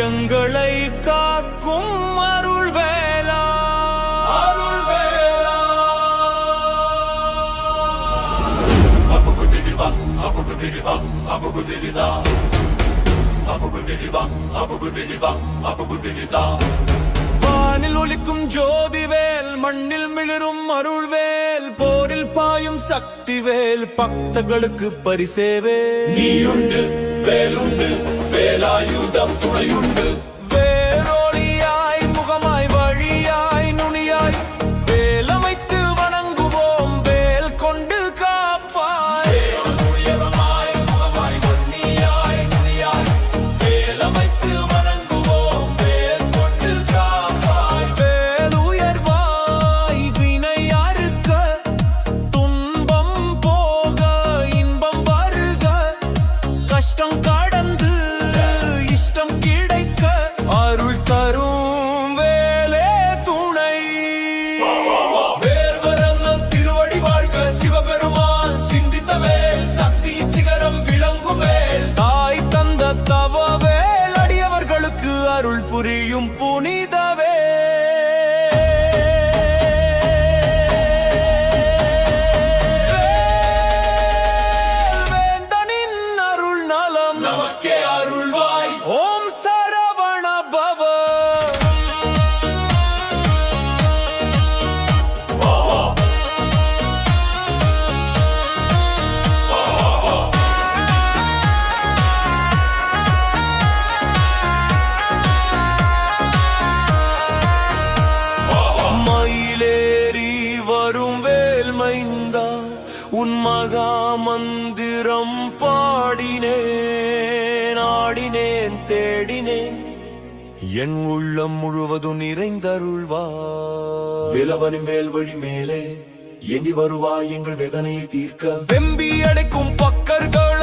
எங்களை காக்கும் அருள் வேலா. வானில் ஒலிக்கும் ஜோதிவேல், மண்ணில் மிளிரும் அருள்வேல், போரில் பாயும் சக்திவேல், பக்தர்களுக்கு பரிசேவேல். நீயுண்டு வேலுண்டு, வேலாயுதம் துணையுண்டு. வேரோளியாய் முகமாய் வழியாய் நுனியாய் வேலமைத்து வணங்குவோம், வேல் கொண்டு காப்பாய். வேலுயரமாய் முகமாய் வன்னியாய் நுனியாய் வேலமைத்து வணங்குவோம், வேல் கொண்டு காப்பாய். வேலுயர்வாய் வினை அறுக்க, துன்பம் போக இன்பம் வருக, கஷ்டம் கடந்து இஷ்டம் கிடைக்க அருள் தரும் வேலே துணை. வேர்வரங்கம் திருவடி வாழ்க, சிவபெருமான் சிந்தித்த வேல், சக்தியின் சிகரம் விளங்கும் வேல். தாய் தந்த தவ வேல், அடியவர்களுக்கு அருள் புரியும் புனிதவே. வேந்தனின் அருள் நலம் நமக்கே அருள்வாய். ஓம் சரவண பவ. மயிலேறி வரும் வேல் மைந்தா, உன் மகா மந்திரம் பாடினேன், ஆடினேன், தேடினேன், என் உள்ளம் முழுவதும் நிறைந்தருள்வா. விலவனின் வேல் வழி மேலே எண்ணி வருவாய், எங்கள் வேதனையை தீர்க்க. வெம்பி அடைக்கும் பக்கர்கள்